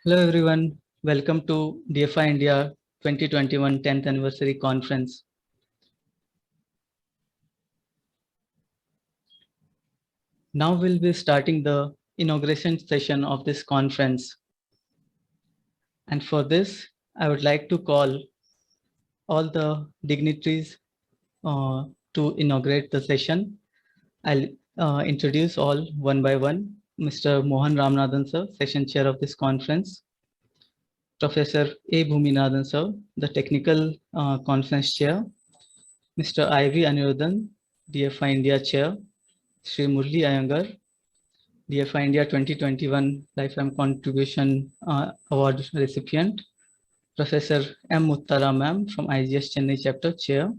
Hello everyone, welcome to DFI India 2021 10th Anniversary Conference. Now we'll be starting the inauguration session of this conference. And for this, I would like to call all the dignitaries to inaugurate the session. I'll introduce all one by one. Mr. Mohan Ramanathan sir, session chair of this conference. Professor A. Bhuminathan sir, the technical conference chair. Mr. I.V. Anirudhan, DFI India chair. Shri Murli Iyengar, DFI India 2021 Lifetime Contribution Award recipient. Professor M. Muttara ma'am from IGS Chennai chapter chair.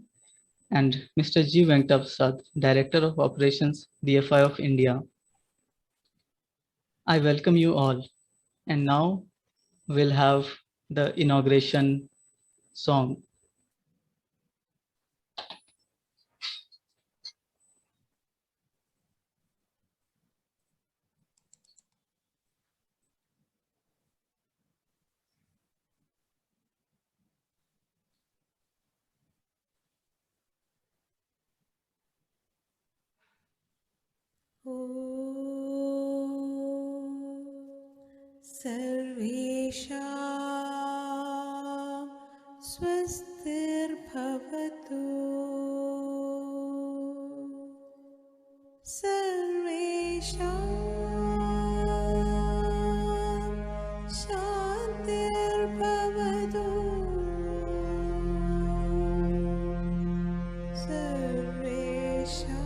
And Mr. G. Venkataprasad, Director of Operations, DFI of India. I welcome you all. And now we'll have the inauguration song. सर्वेषां स्वस्तिर्भवतु सर्वेषां शान्तिर्भवतु सर्वेषां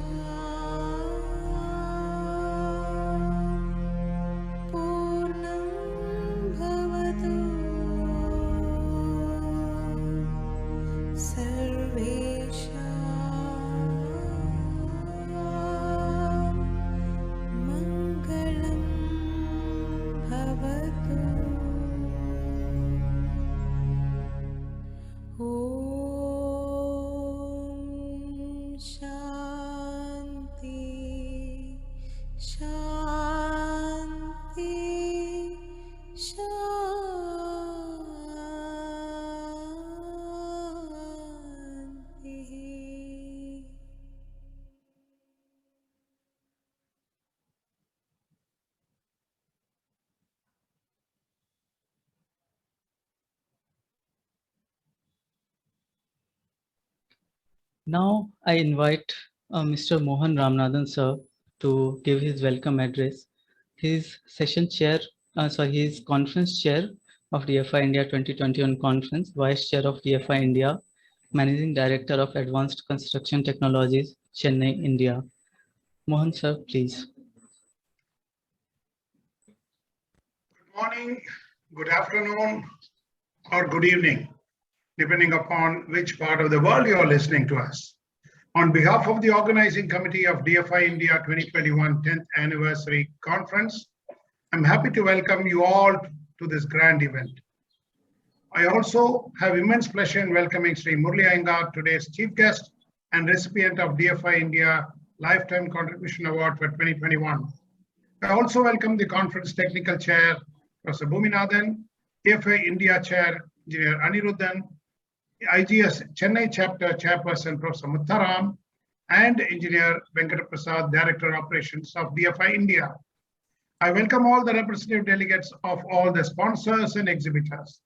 Now I invite Mr. Mohan Ramanathan sir to give his welcome address. His session chair, his conference chair of DFI India 2021 conference, vice chair of DFI India, managing director of Advanced Construction Technologies, Chennai, India. Mohan sir, please. Good morning, good afternoon, or good evening, depending upon which part of the world you are listening to us. On behalf of the organizing committee of DFI India 2021 10th Anniversary Conference, I'm happy to welcome you all to this grand event. I also have immense pleasure in welcoming Sri Murli Iyengar, today's chief guest and recipient of DFI India Lifetime Contribution Award for 2021. I also welcome the conference technical chair, Professor Bhuminathan, DFI India chair, Engineer Anirudhan, IGS Chennai chapter chairperson, Professor Muttaram, and Engineer Venkataprasad, Director of Operations of DFI India. I welcome all the representative delegates of all the sponsors and exhibitors.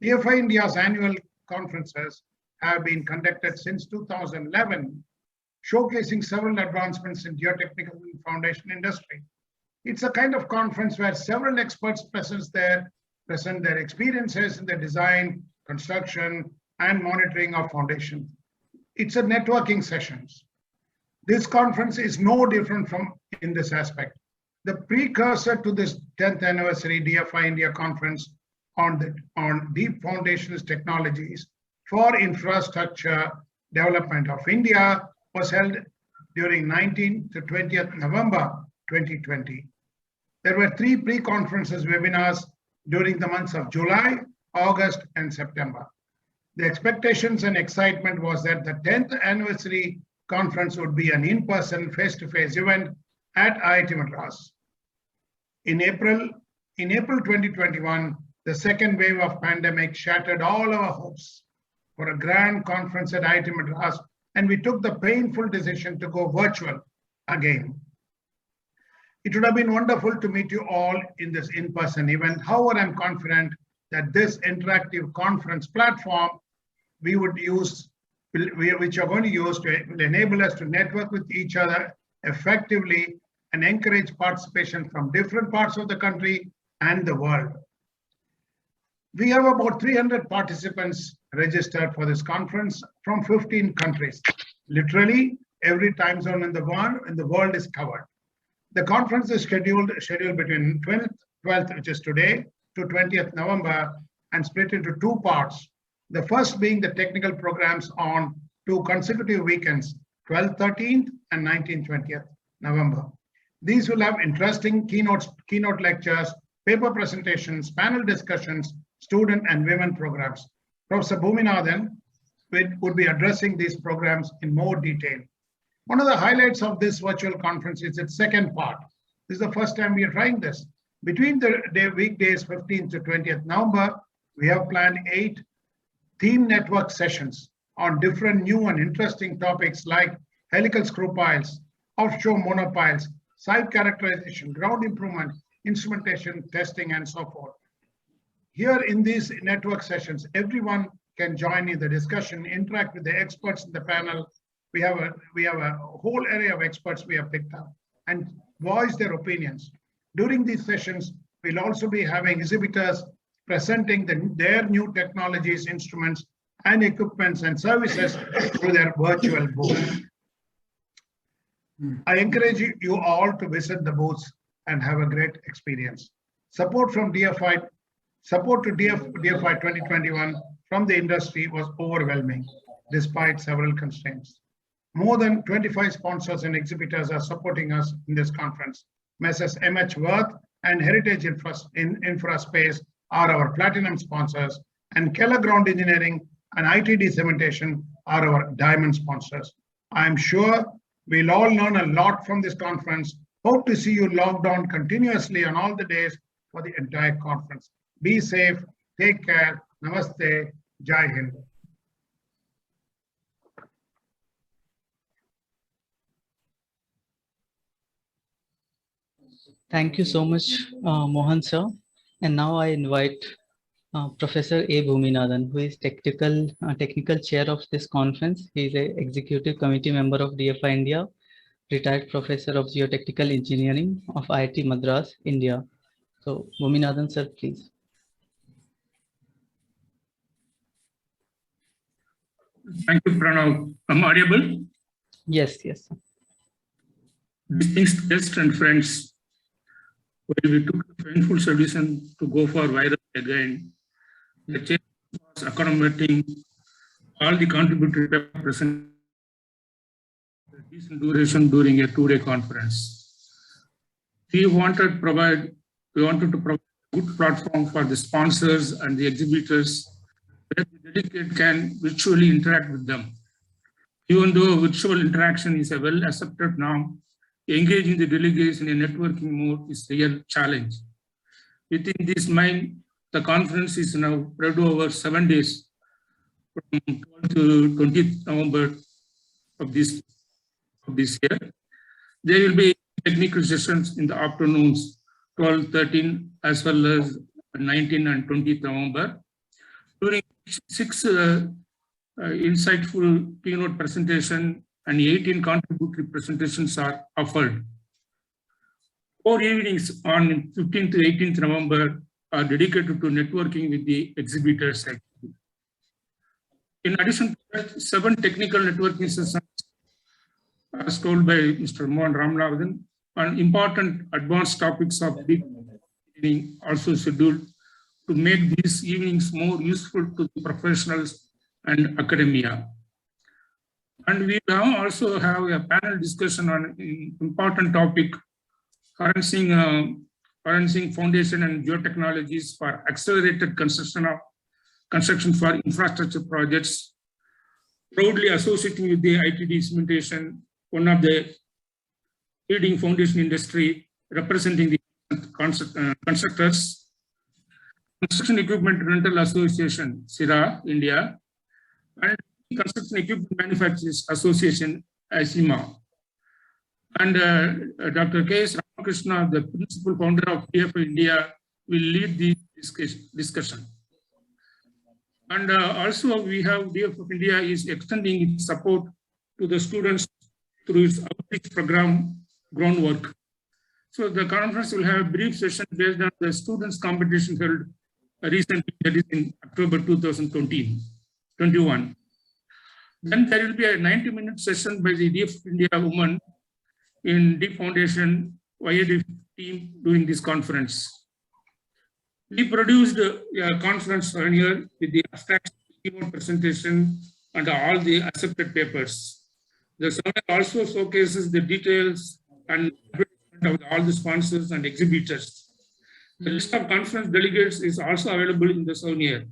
DFI India's annual conferences have been conducted since 2011, showcasing several advancements in geotechnical and foundation industry. It's a kind of conference where several experts present their experiences in the design, construction, and monitoring of foundation. It's a networking sessions. This conference is no different from in this aspect. The precursor to this 10th anniversary DFI India conference on deep foundations technologies for infrastructure development of India was held during 19th to 20th November 2020. There were 3 pre-conferences webinars during the months of July, August, and September. The expectations and excitement was that the 10th anniversary conference would be an in-person, face-to-face event at IIT Madras. In April In April 2021, the second wave of pandemic shattered all our hopes for a grand conference at IIT Madras, and we took the painful decision to go virtual again. It would have been wonderful to meet you all in this in-person event. However, I'm confident that this interactive conference platform we would use, which are going to use, will enable us to network with each other effectively and encourage participation from different parts of the country and the world. We have about 300 participants registered for this conference from 15 countries. Literally, every time zone in the world is covered. The conference is scheduled between 12th, which is today, to 20th November, and split into two parts. The first being the technical programs on 2 consecutive weekends, 12th, 13th, and 19th, 20th November. These will have interesting keynote lectures, paper presentations, panel discussions, student and women programs. Professor Bhuminathan would be addressing these programs in more detail. One of the highlights of this virtual conference is its second part. This is the first time we are trying this. Between the weekdays 15th to 20th November, we have planned 8 theme network sessions on different new and interesting topics like helical screw piles, offshore monopiles, site characterization, ground improvement, instrumentation, testing, and so forth. Here in these network sessions, everyone can join in the discussion, interact with the experts in the panel. We have a whole area of experts we have picked up and voice their opinions. During these sessions, we'll also be having exhibitors presenting their new technologies, instruments, and equipments and services through their virtual booth. I encourage you all to visit the booths and have a great experience. Support to DFI 2021 from the industry was overwhelming, despite several constraints. More than 25 sponsors and exhibitors are supporting us in this conference. Messrs. MH Worth and Heritage Infraspace are our platinum sponsors, and Keller Ground Engineering and ITD Cementation are our diamond sponsors. I'm sure we'll all learn a lot from this conference. Hope to see you logged on continuously on all the days for the entire conference. Be safe, take care, namaste, Jai Hind. Thank you so much, Mohan sir. And now I invite Professor A. Bhuminathan, who is technical chair of this conference. He is an executive committee member of DFI India, retired professor of geotechnical engineering of IIT Madras, India. So Bhuminathan sir, please. Thank you, Pranav. Am I audible? Yes. Distinguished guests and friends, while we took the painful solution to go for virus again, the chair was accommodating all the contributory paper present a decent duration during a 2-day conference. We wanted to provide a good platform for the sponsors and the exhibitors where the delegate can virtually interact with them. Even though virtual interaction is a well-accepted norm, engaging the delegates in a networking mode is a real challenge. Within this mind, the conference is now spread over 7 days from 12th to 20th November of this year. There will be technical sessions in the afternoons, 12, 13, as well as 19 and 20th November. During 6 insightful keynote presentation and 18 contributory presentations are offered. 4 evenings on 15th to 18th November are dedicated to networking with the exhibitors. In addition to that, 7 technical networking sessions, as told by Mr. Mohan Ramanathan, on important advanced topics of deep engineering also scheduled to make these evenings more useful to the professionals and academia. And we now also have a panel discussion on an important topic, harnessing foundation and geotechnologies for accelerated construction for infrastructure projects, proudly associating with the ITD Cementation, one of the leading foundation industry representing the Constructors, Construction Equipment Rental Association, CIRA, India, and Construction Equipment Manufacturers Association, ICMA. And Dr. K.S. Ramakrishna, the principal founder of DFI India, will lead the discussion. And also we have DFI India is extending its support to the students through its outreach program, Groundwork. So the conference will have a brief session based on the students' competition held recently, that is in October 2021. Then there will be a 90-minute session by the DFI India women in DEEP Foundation YADF team during this conference. We produced a conference earlier with the abstract keynote presentation and all the accepted papers. The survey also showcases the details and of all the sponsors and exhibitors. The list of conference delegates is also available in the souvenir.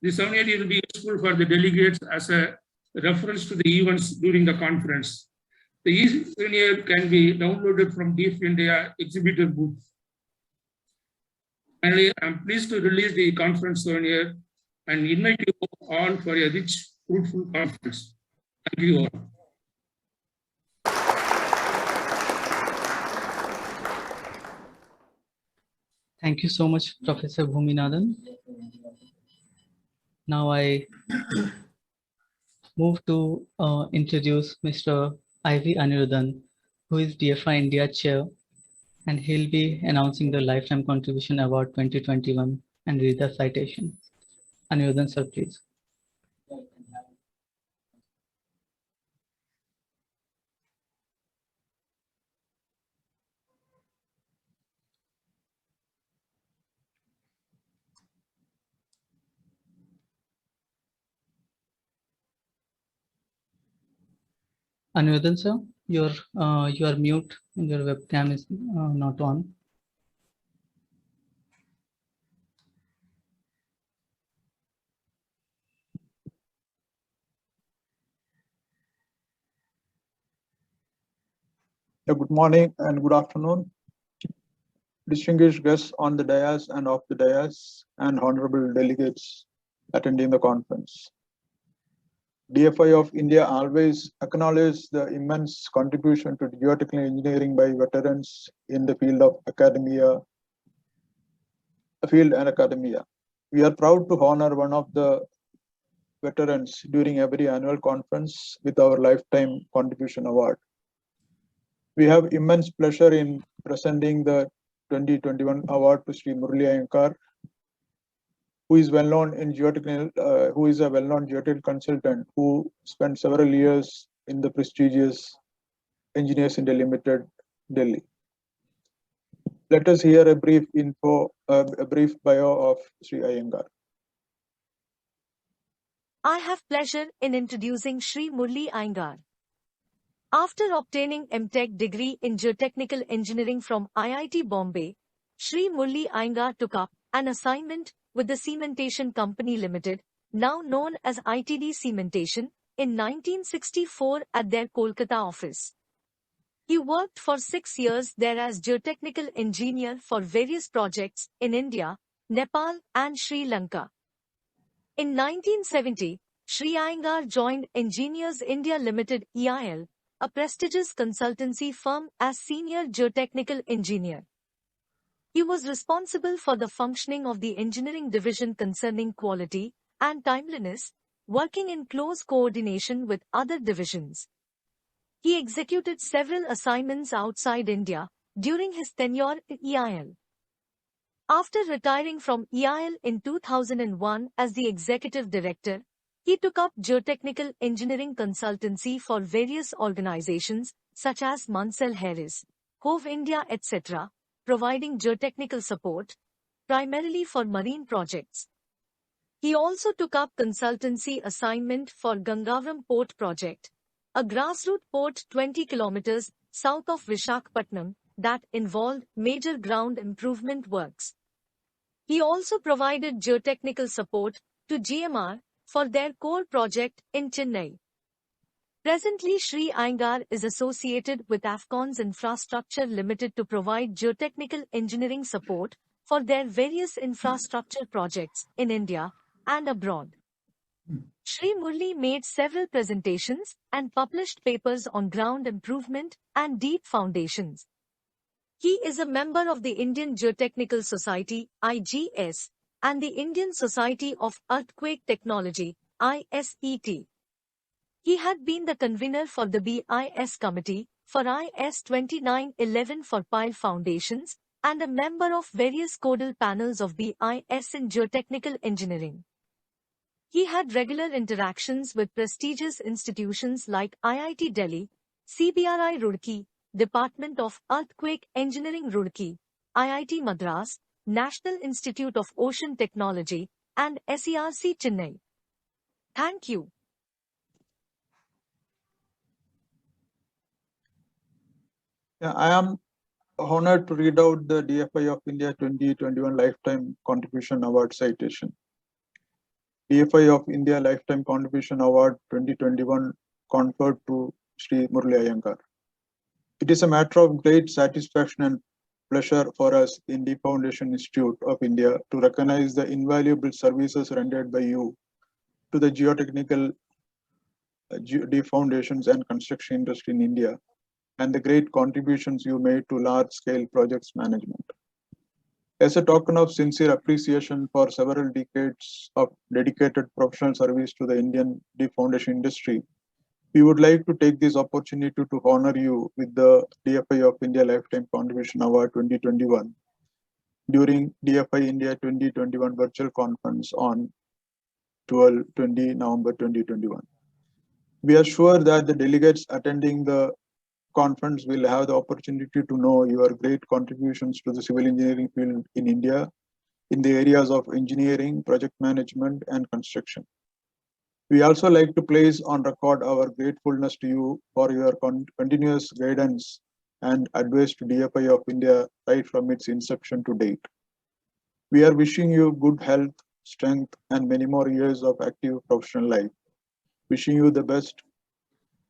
The souvenir will be useful for the delegates as a reference to the events during the conference. The souvenir can be downloaded from DFI India exhibitor booth. Finally, I am pleased to release the conference souvenir and invite you all for a rich, fruitful conference. Thank you all. Thank you so much, Professor Bhuminathan. Now I move to introduce Mr. IV Anirudhan, who is DFI India Chair, and he'll be announcing the Lifetime Contribution Award 2021 and read the citation. Anirudhan, sir, please. Anirudhan, sir, you are mute and your webcam is not on. Good morning and good afternoon, distinguished guests on the dais and off the dais, and honorable delegates attending the conference. DFI of India always acknowledges the immense contribution to geotechnical engineering by veterans in the field and academia. We are proud to honor one of the veterans during every annual conference with our Lifetime Contribution Award. We have immense pleasure in presenting the 2021 award to Sri Murali Iyengar, who is a well-known geotechnical consultant who spent several years in the prestigious Engineers India Limited, Delhi. Let us hear a brief bio of Sri Iyengar. I have pleasure in introducing Sri Murali Iyengar. After obtaining M.Tech degree in Geotechnical Engineering from IIT Bombay, Sri Murali Iyengar took up an assignment with the Cementation Company Limited, now known as ITD Cementation, in 1964 at their Kolkata office. He worked for 6 years there as geotechnical engineer for various projects in India, Nepal and Sri Lanka. In 1970, Sri Iyengar joined Engineers India Limited EIL, a prestigious consultancy firm, as Senior Geotechnical Engineer. He was responsible for the functioning of the engineering division concerning quality and timeliness, working in close coordination with other divisions. He executed several assignments outside India during his tenure in EIL. After retiring from EIL in 2001 as the executive director, he took up geotechnical engineering consultancy for various organizations such as Mansell Harris, Hove India, etc., providing geotechnical support, primarily for marine projects. He also took up consultancy assignment for Gangavaram Port Project, a grassroots port 20 kilometers south of Visakhapatnam that involved major ground improvement works. He also provided geotechnical support to GMR for their core project in Chennai. Presently, Sri Iyengar is associated with Afcons Infrastructure Limited to provide geotechnical engineering support for their various infrastructure projects in India and abroad. Sri Murli made several presentations and published papers on ground improvement and deep foundations. He is a member of the Indian Geotechnical Society (IGS) and the Indian Society of Earthquake Technology (ISET). He had been the convener for the BIS committee for IS 2911 for pile foundations and a member of various codal panels of BIS in geotechnical engineering. He had regular interactions with prestigious institutions like IIT Delhi, CBRI Roorkee, Department of Earthquake Engineering Roorkee, IIT Madras, National Institute of Ocean Technology, and SERC Chennai. Thank you. Yeah, I am honored to read out the DFI of India 2021 Lifetime Contribution Award citation. DFI of India Lifetime Contribution Award 2021 conferred to Sri Murli Iyengar. It is a matter of great satisfaction and pleasure for us in the Foundation Institute of India to recognize the invaluable services rendered by you to the geotechnical deep foundations and construction industry in India, and the great contributions you made to large-scale projects management. As a token of sincere appreciation for several decades of dedicated professional service to the Indian deep foundation industry, we would like to take this opportunity to honor you with the DFI of India Lifetime Contribution Award 2021 during DFI India 2021 virtual conference on 12-20 November 2021. We are sure that the delegates attending the conference will have the opportunity to know your great contributions to the civil engineering field in India in the areas of engineering, project management, and construction. We also like to place on record our gratefulness to you for your continuous guidance and advice to DFI of India right from its inception to date. We are wishing you good health, strength, and many more years of active professional life. Wishing you the best.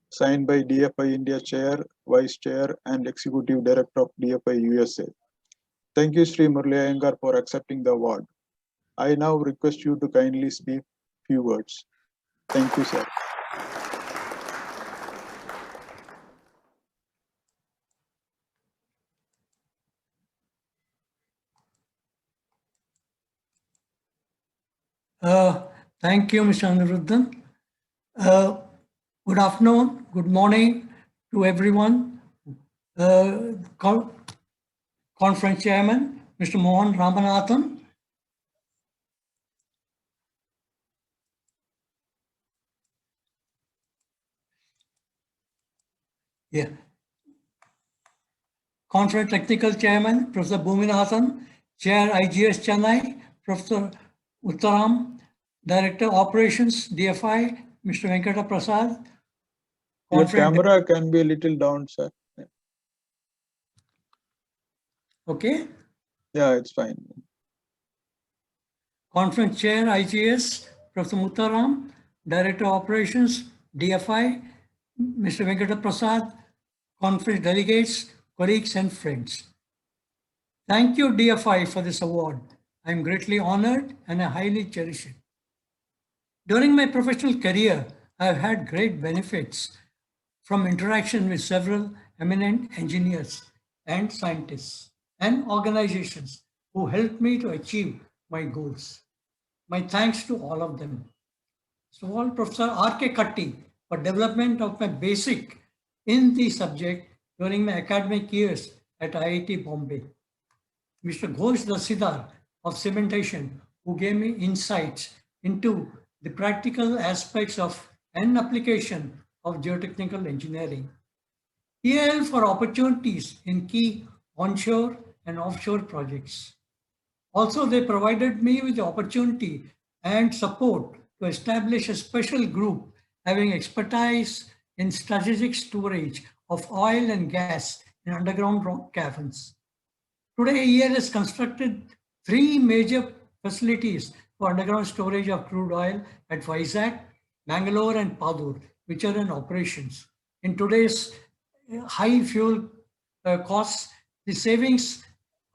Signed by DFI India Chair, Vice Chair, and Executive Director of DFI USA. Thank you, Sri Murli Iyengar, for accepting the award. I now request you to kindly speak few words. Thank you, sir. Thank you, Mr. Aniruddhan. Good afternoon, good morning to everyone. Conference Chairman, Mr. Mohan Ramanathan. Yeah. Conference Technical Chairman, Professor Bhuminathan, Chair IGS Chennai, Professor Uttaram, Director Operations, DFI, Mr. Venkata Prasad. Your camera can be a little down, sir. Okay. Yeah, it's fine. Conference Chair, IGS, Professor Uttaram, Director Operations, DFI, Mr. Venkata Prasad, conference delegates, colleagues, and friends. Thank you, DFI, for this award. I am greatly honored and I highly cherish it. During my professional career, I have had great benefits from interaction with several eminent engineers and scientists and organizations who helped me to achieve my goals. My thanks to all of them. So, all Professor R.K. Katti for development of my basic in the subject during my academic years at IIT Bombay. Mr. Ghosh Dasidar of cementation, who gave me insights into the practical aspects of and application of geotechnical engineering. EIL for opportunities in key onshore and offshore projects. Also, they provided me with the opportunity and support to establish a special group having expertise in strategic storage of oil and gas in underground rock caverns. Today, EIL has constructed 3 major facilities for underground storage of crude oil at Vizag, Bangalore, and Padur which are in operations. In today's high fuel costs, the savings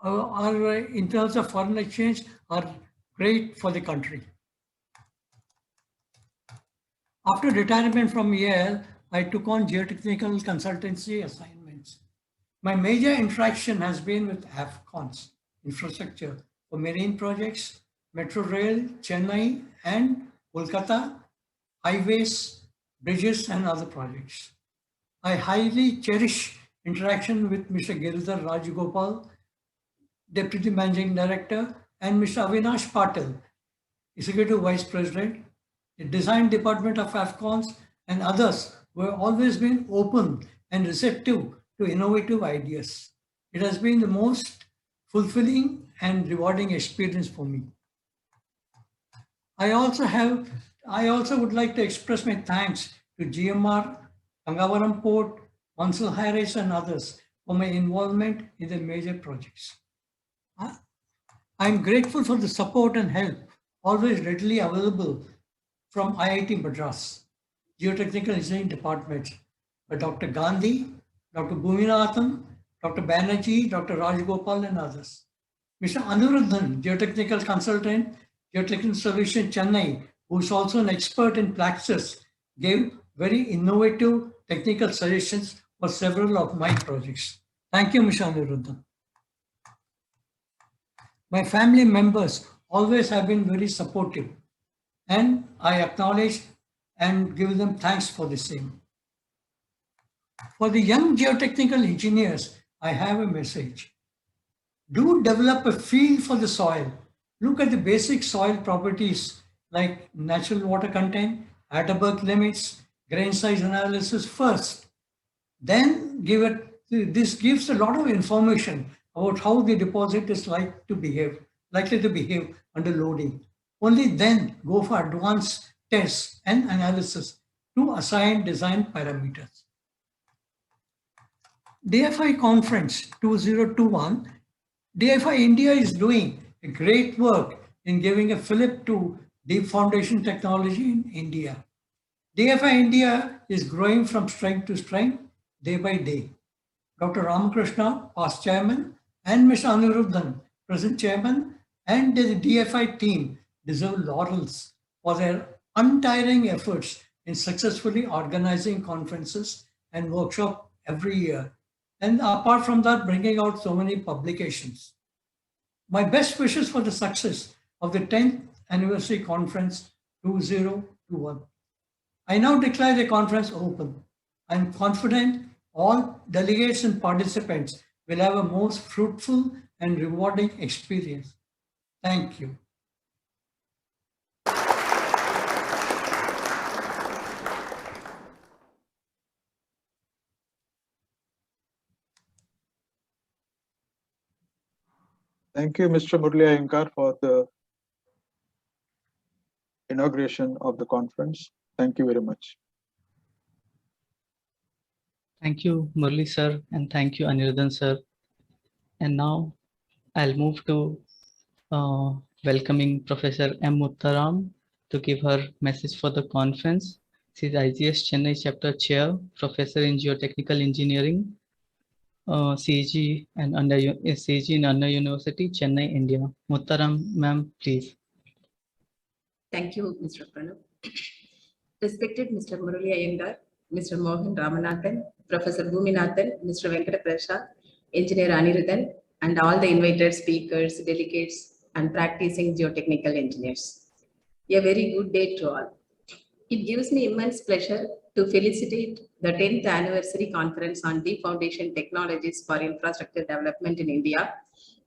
are in terms of foreign exchange are great for the country. After retirement from Yale, I took on geotechnical consultancy assignments. My major interaction has been with AFCONS, infrastructure for marine projects, Metro Rail, Chennai and Kolkata, highways, bridges and other projects. I highly cherish interaction with Mr. Giridhar Rajagopal, Deputy Managing Director, and Mr. Avinash Patil, Executive Vice President. The design department of AFCONS and others were always been open and receptive to innovative ideas. It has been the most fulfilling and rewarding experience for me. I also would like to express my thanks to GMR, Gangavaram Port, Mansal High-Rise and others for my involvement in the major projects. I am grateful for the support and help always readily available from IIT Madras, Geotechnical Engineering Department, by Dr. Gandhi, Dr. Bhuminathan, Dr. Banerjee, Dr. Rajagopal and others. Mr. Aniruddhan, Geotechnical Consultant, Geotechnical Solution Chennai, who is also an expert in Plaxis, gave very innovative technical suggestions for several of my projects. Thank you, Mr. Aniruddhan. My family members always have been very supportive, and I acknowledge and give them thanks for the same. For the young geotechnical engineers, I have a message. Do develop a feel for the soil. Look at the basic soil properties like natural water content, Atterberg limits, grain size analysis first. Then this gives a lot of information about how the deposit is likely to behave under loading. Only then go for advanced tests and analysis to assign design parameters. DFI Conference 2021, DFI India is doing a great work in giving a fillip to deep foundation technology in India. DFI India is growing from strength to strength day by day. Dr. Ramakrishna, past chairman, and Mr. Aniruddhan, present chairman, and the DFI team deserve laurels for their untiring efforts in successfully organizing conferences and workshops every year. And apart from that, bringing out so many publications. My best wishes for the success of the 10th Anniversary Conference 2021. I now declare the conference open. I am confident all delegates and participants will have a most fruitful and rewarding experience. Thank you. Thank you, Mr. Murli Iyengar, for the inauguration of the conference. Thank you very much. Thank you, Murli sir, and thank you, Aniruddhan sir. And now I'll move to welcoming Professor M. Muttaram to give her message for the conference. She is IGS Chennai Chapter Chair, Professor in Geotechnical Engineering, CG in Anna University, Chennai, India. Muttaram, ma'am, please. Thank you, Mr. Pranav. Respected Mr. Murali Iyengar, Mr. Mohan Ramanathan, Professor Bhuminathan, Mr. Venkata Prasad, Engineer Aniruddhan, and all the invited speakers, delegates, and practicing geotechnical engineers. A very good day to all. It gives me immense pleasure to felicitate the 10th Anniversary Conference on Deep Foundation Technologies for Infrastructure Development in India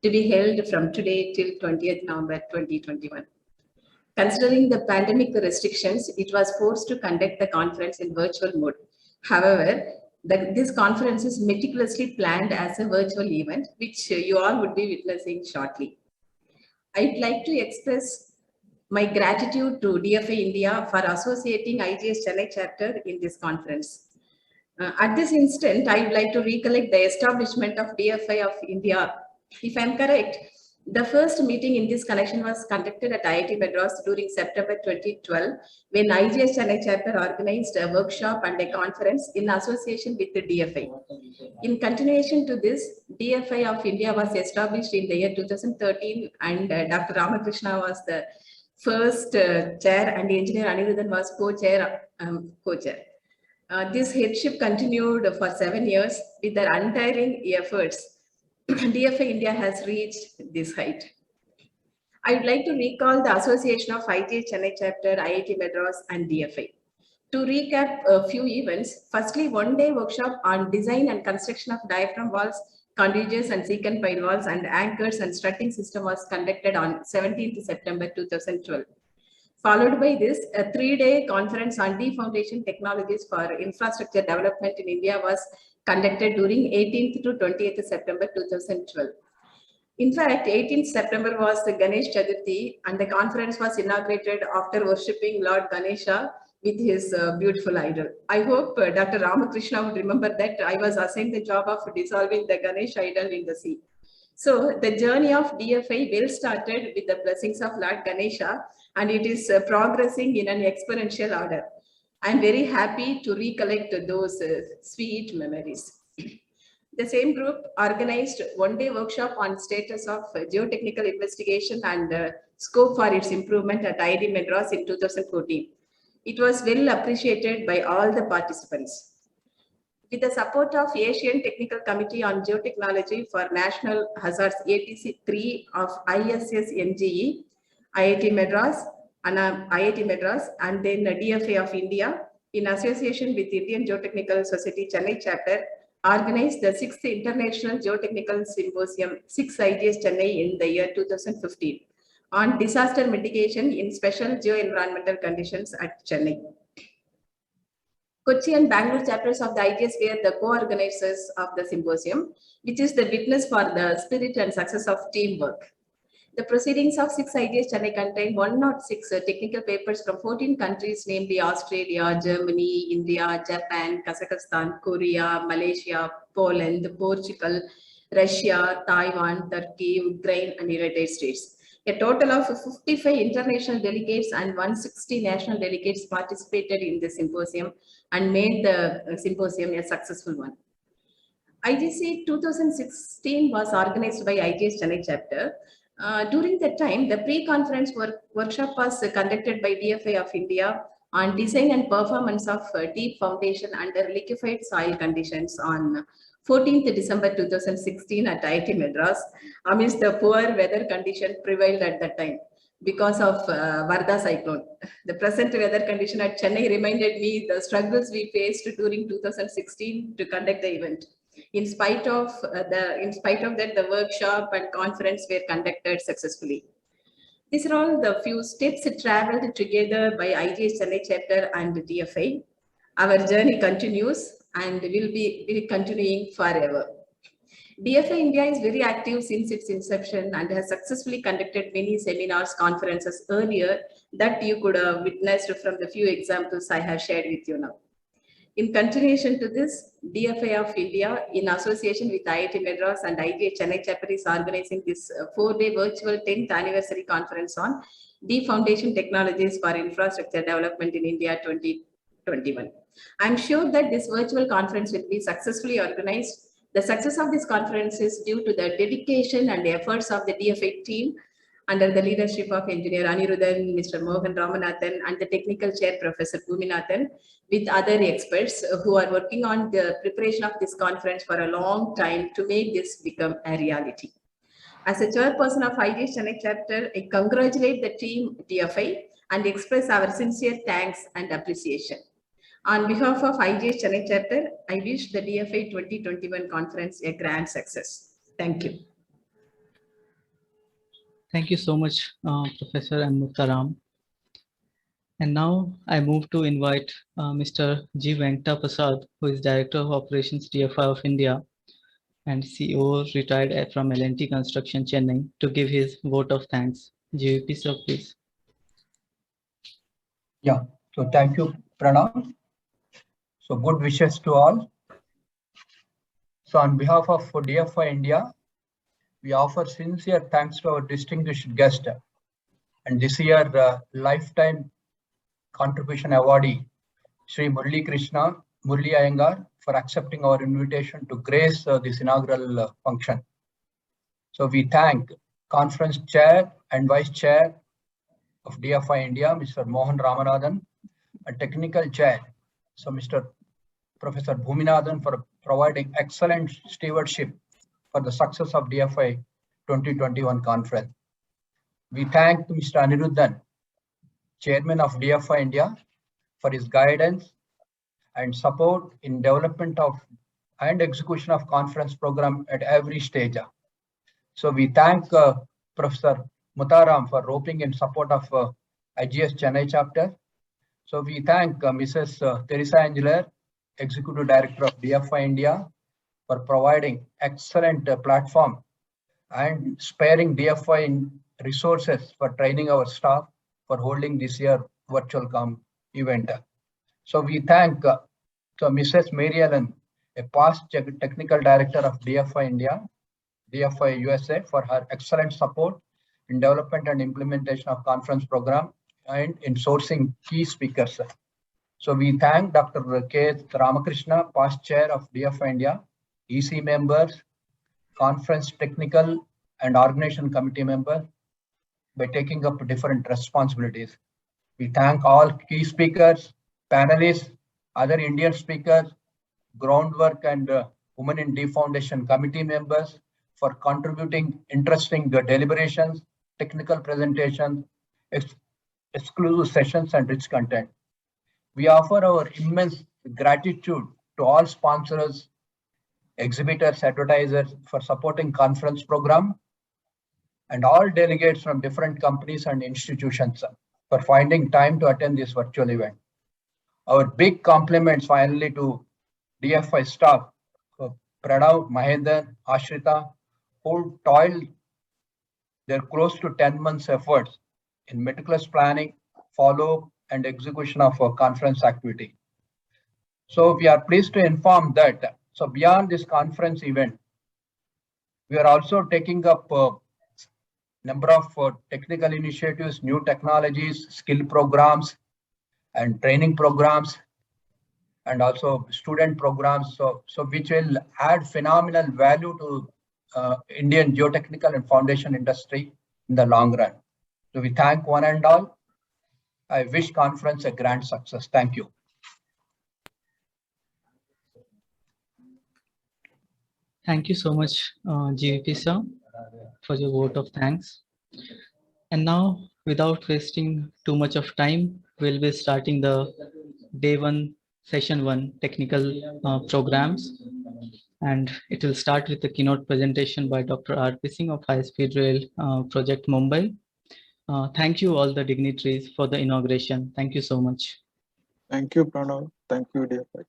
to be held from today till 20th November 2021. Considering the pandemic restrictions, it was forced to conduct the conference in virtual mode. However, this conference is meticulously planned as a virtual event, which you all would be witnessing shortly. I'd like to express my gratitude to DFI India for associating IGS Chennai chapter in this conference. At this instant, I would like to recollect the establishment of DFI of India. If I'm correct, The first meeting in this connection was conducted at IIT Madras during September 2012, when IGS Chennai chapter organized a workshop and a conference in association with the DFI. In continuation to this, DFI of India was established in the year 2013, and Dr. Ramakrishna was the first chair, and Engineer Anirudhan was co-chair. This headship continued for 7 years. With their untiring efforts, DFI India has reached this height. I would like to recall the association of IGS Chennai chapter, IIT Madras, and DFI. To recap a few events, firstly, one-day workshop on design and construction of diaphragm walls, conduits and secant pile walls, and anchors and strutting system was conducted on 17th September 2012. Followed by this, a 3-day conference on D-Foundation technologies for infrastructure development in India was conducted during 18th to 20th September 2012. In fact, 18th September was the Ganesh Chaturthi, and the conference was inaugurated after worshipping Lord Ganesha with his beautiful idol. I hope Dr. Ramakrishna would remember that I was assigned the job of dissolving the Ganesh idol in the sea. So the journey of DFI well started with the blessings of Lord Ganesha, and it is progressing in an exponential order. I'm very happy to recollect those sweet memories. The same group organized one-day workshop on status of geotechnical investigation and scope for its improvement at IIT Madras in 2014. It was well appreciated by all the participants. With the support of Asian Technical Committee on Geotechnology for National Hazards ATC 3 of ISS NGE, IIT Madras, and then the DFI of India, in association with Indian Geotechnical Society Chennai chapter, organized the 6th International Geotechnical Symposium 6 IGS Chennai in the year 2015 on disaster mitigation in special geo-environmental conditions at Chennai. Kochi and Bangalore chapters of the IGS were the co-organizers of the symposium, which is the witness for the spirit and success of teamwork. The proceedings of 6 IGS Chennai contain 106 technical papers from 14 countries, namely Australia, Germany, India, Japan, Kazakhstan, Korea, Malaysia, Poland, Portugal, Russia, Taiwan, Turkey, Ukraine, and United States. A total of 55 international delegates and 160 national delegates participated in the symposium and made the symposium a successful one. IGC 2016 was organized by IGS Chennai chapter. During that time, the pre-conference workshop was conducted by DFI of India on design and performance of deep foundation under liquefied soil conditions on 14th December 2016 at IIT Madras, amidst the poor weather condition prevailed at that time because of Varda cyclone. The present weather condition at Chennai reminded me the struggles we faced during 2016 to conduct the event. In spite of that, the workshop and conference were conducted successfully. These are all the few steps traveled together by IGS Chennai chapter and DFI. Our journey continues and will be continuing forever. DFI India is very active since its inception and has successfully conducted many seminars, conferences earlier that you could have witnessed from the few examples I have shared with you now. In continuation to this, DFI of India, in association with IIT Madras and IGS Chennai chapter, is organizing this 4-day virtual 10th anniversary conference on D-Foundation Technologies for Infrastructure Development in India 2021. I'm sure that this virtual conference will be successfully organized. The success of this conference is due to the dedication and efforts of the DFI team under the leadership of Engineer Anirudhan, Mr. Mohan Ramanathan, and the technical chair, Professor Bhuminathan, with other experts who are working on the preparation of this conference for a long time to make this become a reality. As a chairperson of IGS Chennai chapter, I congratulate the team DFI and express our sincere thanks and appreciation. On behalf of IGS Chennai chapter, I wish the DFI 2021 conference a grand success. Thank you. Thank you so much, Professor Muktaram. And now I move to invite Mr. G. Venkata Prasad, who is Director of Operations DFI of India and CEO retired from L&T Construction Chennai, to give his vote of thanks. GVP sir, please. Yeah, so thank you, Pranav. So good wishes to all. So on behalf of DFI India, we offer sincere thanks to our distinguished guest and this year lifetime contribution awardee, Sri Murli Iyengar, for accepting our invitation to grace this inaugural function. So we thank Conference Chair and Vice Chair of DFI India, Mr. Mohan Ramanathan, and Technical Chair, so Mr. Professor Bhuminathan, for providing excellent stewardship for the success of DFI 2021 conference. We thank Mr. Aniruddhan, Chairman of DFI India, for his guidance and support in development of and execution of conference program at every stage. So we thank Professor Mutaram for roping in support of IGS Chennai chapter. So we thank Mrs. Teresa Angeler, Executive Director of DFI India, for providing excellent platform and sparing DFI in resources for training our staff for holding this year virtual event. So we thank Mrs. Mary Ellen, a past technical director of DFI India, DFI USA, for her excellent support in development and implementation of conference program and in sourcing key speakers. So we thank Dr. K. Ramakrishna, past chair of DFI India, EC members, conference technical and organization committee members, by taking up different responsibilities. We thank all key speakers, panelists, other Indian speakers, groundwork and Women in D Foundation committee members for contributing interesting deliberations, technical presentations, exclusive sessions and rich content. We offer our immense gratitude to all sponsors, exhibitors, advertisers for supporting conference program, and all delegates from different companies and institutions for finding time to attend this virtual event. Our big compliments finally to DFI staff, Pranav, Mahendra, Ashrita, who toiled their close to 10 months efforts in meticulous planning, follow-up and execution of our conference activity. So we are pleased to inform that, so beyond this conference event, we are also taking up number of technical initiatives, new technologies, skill programs, and training programs, and also student programs, so which will add phenomenal value to Indian geotechnical and foundation industry in the long run. So we thank one and all. I wish conference a grand success. Thank you. Thank you so much, GVP sir, for your vote of thanks. And now, without wasting too much of time, we'll be starting the day one, session one technical programs. And it will start with the keynote presentation by Dr. R.P. Singh of High Speed Rail Project Mumbai. Thank you all the dignitaries for the inauguration. Thank you so much. Thank you, Pranav. Thank you, DFI.